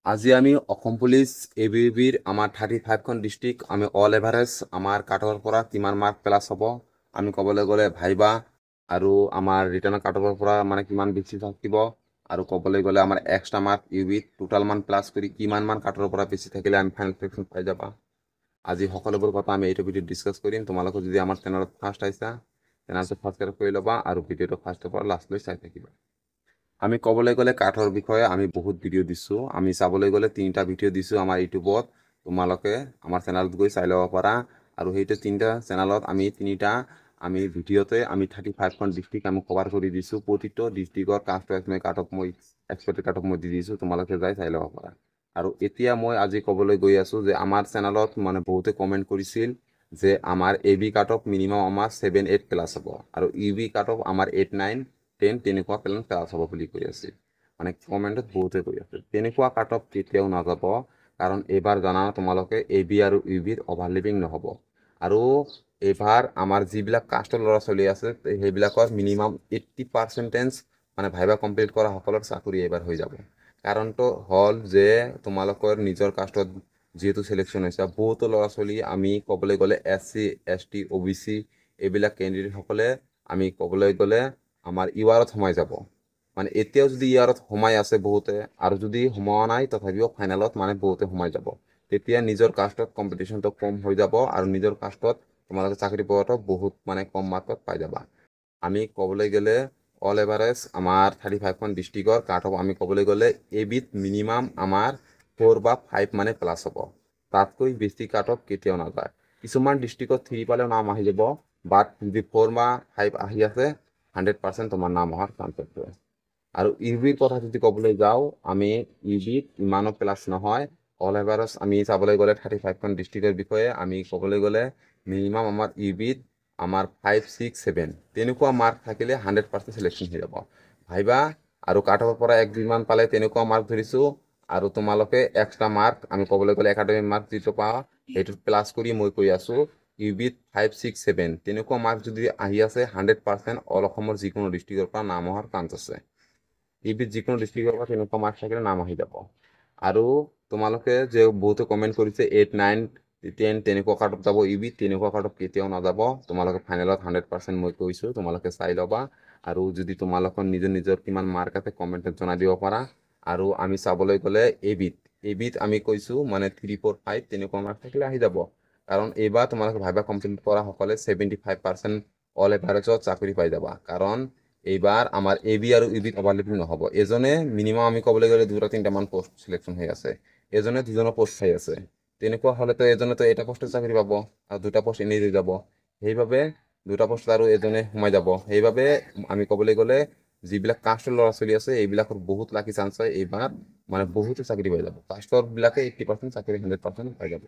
আজি আমি অসম পুলিচ এবিবিৰ আমাৰ 35খন ডিষ্ট্ৰিক্ট আমি অল এভাৰেজ আমাৰ কাটৰ পৰা কিমান মাৰ্ক প্লাছ হ'ব আমি ক'বলৈ গ'লে ভাইবা আৰু আমাৰ ৰিটাৰ্ণৰ কাটৰ পৰা মানে কিমান বেছি থাকিব আৰু ক'বলৈ গ'লে আমাৰ এক্সট্ৰা মাৰ্ক ইউবিত টোটাল মান প্লাছ কৰি কিমান মান কাটৰ পৰা বেছি থাকিলে আমি ফাইনেল চিলেকশ্যন পাই যাবা। আজি সকলোবোৰ কথা আমি এইটো ভিডিঅ'ত ডিছকাছ কৰিম। তোমালোকে যদি আমাৰ চেনেলত ফাৰ্ষ্ট আহিছা চেনেলটো সাবস্ক্ৰাইব কৰি ল'বা আৰু ভিডিঅ'টো ফাৰ্ষ্টৰ পৰা লাষ্টলৈ চাই থাকিবা। আমি ক'বলৈ গ'লে কাঠৰ বিষয়ে আমি বহুত ভিডিঅ' দিছোঁ। আমি চাবলৈ গ'লে 3টা ভিডিঅ' দিছোঁ আমাৰ ইউটিউবত। তোমালোকে আমাৰ চেনেলত গৈ চাই ল'ব পাৰা আৰু সেইটো 3টা চেনেলত আমি 3টা ভিডিঅ'তে আমি 35খন ডিষ্ট্ৰিক্ট আমি কভাৰ কৰি দিছোঁ। প্ৰতিটো ডিষ্ট্ৰিক্টৰ কাষ্ট ৱাইজ মই কাট অফ মই এক্সপেক্টেড কাট অফ মই দি দিছোঁ, তোমালোকে যাই চাই ল'ব পাৰা। আৰু এতিয়া মই আজি ক'বলৈ গৈ আছোঁ যে আমাৰ চেনেলত মানে বহুতে কমেণ্ট কৰিছিল যে আমাৰ A B cut off minimum আমাৰ 7-8 প্লাছ হ'ব আৰু ইউ বি কাট অফ আমাৰ 8-9-10 তেনেকুৱা প্লাছ হ'ব বুলি কৈ আছে। মানে কমেণ্টত বহুতে কৈ আছে তেনেকুৱা কাট অফ কেতিয়াও নাযাব, কাৰণ এইবাৰ জানা তোমালোকে এ বি আৰু ইউ বিৰ অভাৰলেপিং নহ'ব। আৰু এইবাৰ আমাৰ যিবিলাক কাষ্টৰ ল'ৰা ছোৱালী আছে সেইবিলাকৰ মিনিমাম 80% মানে ভাইবা কমপ্লিট কৰা সকলৰ চাকৰি এইবাৰ হৈ যাব। কাৰণটো হ'ল যে তোমালোকৰ নিজৰ কাষ্টত যিহেতু চিলেকশ্যন হৈছে, বহুতো ল'ৰা ছোৱালী আমি ক'বলৈ গ'লে SC ST OBC এইবিলাক কেণ্ডিডেটসকলে আমি ক'বলৈ গ'লে আমাৰ ইউআৰত সোমাই যাব। মানে এতিয়াও যদি ইয়াৰত সোমাই আছে বহুতে আৰু যদি সোমোৱা নাই তথাপিও ফাইনেলত মানে বহুতে সোমাই যাব। তেতিয়া নিজৰ কাষ্টত কম্পিটিশ্যনটো কম হৈ যাব আৰু নিজৰ কাষ্টত তোমালোকে চাকৰি পোৱাটো বহুত মানে কম মাৰ্কত পাই যাবা। আমি ক'বলৈ গ'লে অল এভাৰেজ আমাৰ 35খন ডিষ্ট্ৰিক্টৰ কাট অফ আমি ক'বলৈ গ'লে এ বিত মিনিমাম আমাৰ 4 বা 5 মানে প্লাছ হ'ব। তাতকৈ বেছি কাট অফ কেতিয়াও নাযায়। কিছুমান ডিষ্ট্ৰিক্টত 3 পালেও নাম আহি যাব, বাট যদি 4 বা 5 আহি আছে 100% তোমাৰ নাম অহাৰ চান্স আছে। আৰু ইউ বিৰ কথা যদি ক'বলৈ যাওঁ আমি ইউ বিত ইমানো প্লাছ নহয়। অল এভাৰেজ আমি চাবলৈ গ'লে 35খন ডিষ্ট্ৰিক্টৰ বিষয়ে আমি ক'বলৈ গ'লে মিনিমাম আমাৰ ইউ বিত আমাৰ 5, 6, 7 তেনেকুৱা মাৰ্ক থাকিলে 100% চিলেকশ্যন হৈ যাব। ভাইবা আৰু কাট অফৰ পৰা 1-2 মান পালে তেনেকুৱা মাৰ্ক ধৰিছোঁ আৰু তোমালোকে এক্সট্ৰা মাৰ্ক আমি ক'বলৈ গ'লে একাডেমিক মাৰ্ক যিটো পাওঁ সেইটো প্লাছ কৰি মই কৈ আছোঁ ইউ বিত 5, 6, 7 তেনেকুৱা মাৰ্ক যদি আহি আছে 100% অল অসমৰ যিকোনো ডিষ্ট্ৰিক্টৰ পৰা নাম অহাৰ চান্স আছে। ইউ বিত যিকোনো ডিষ্ট্ৰিক্টৰ পৰা তেনেকুৱা মাৰ্ক থাকিলে নাম আহি যাব। আৰু তোমালোকে যে বহুতে কমেণ্ট কৰিছে 8, 9, 10 তেনেকুৱা কাট অফ যাব ইউ বিত, তেনেকুৱা কাট অফ কেতিয়াও নাযাব। তোমালোকে ফাইনেলত 100% মই কৈছোঁ, তোমালোকে চাই ল'বা। আৰু যদি তোমালোকৰ নিজৰ কিমান মাৰ্ক আছে কমেণ্টত জনাই দিব পাৰা। আৰু আমি চাবলৈ গ'লে এ বিত আমি কৈছোঁ মানে 3, 4, 5 তেনেকুৱা মাৰ্ক থাকিলে আহি যাব। কাৰণ এইবাৰ তোমালোকে ভাইবা কমপ্লিট কৰা সকলে 75% অল এভাৰেজত চাকৰি পাই যাবা। কাৰণ এইবাৰ আমাৰ এ বি আৰু ইউ বিত অভাৰলেপিং নহ'ব। এজনে মিনিমাম আমি ক'বলৈ গ'লে 2-3টা মান পোষ্ট চিলেকশ্যন হৈ আছে, এজনে 2জনৰ পোষ্ট খাই আছে। তেনেকুৱা হ'লেতো এজনেতো এটা পোষ্টত চাকৰি পাব আৰু 2টা পোষ্ট এনেই ৰৈ যাব। সেইবাবে 2টা পোষ্টত আৰু এজনে সোমাই যাব। সেইবাবে আমি ক'বলৈ গ'লে যিবিলাক কাষ্টৰ ল'ৰা ছোৱালী আছে এইবিলাকৰ বহুত লাকি চান্স হয় এইবাৰ মানে বহুতে চাকৰি পাই যাব। কাষ্টৰ বিলাকে 80% চাকৰি 100% পাই যাব।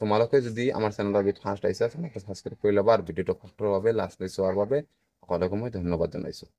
তোমালোকে যদি আমাৰ চেনেলৰ ফাৰ্ষ্ট আহিছা চেনেলটো সাবস্ক্ৰাইব কৰি ল'বা আৰু ভিডিঅ'টো ফাৰ্ষ্টৰ বাবে লাষ্টলৈ চোৱাৰ বাবে সকলোকে মই ধন্যবাদ জনাইছোঁ।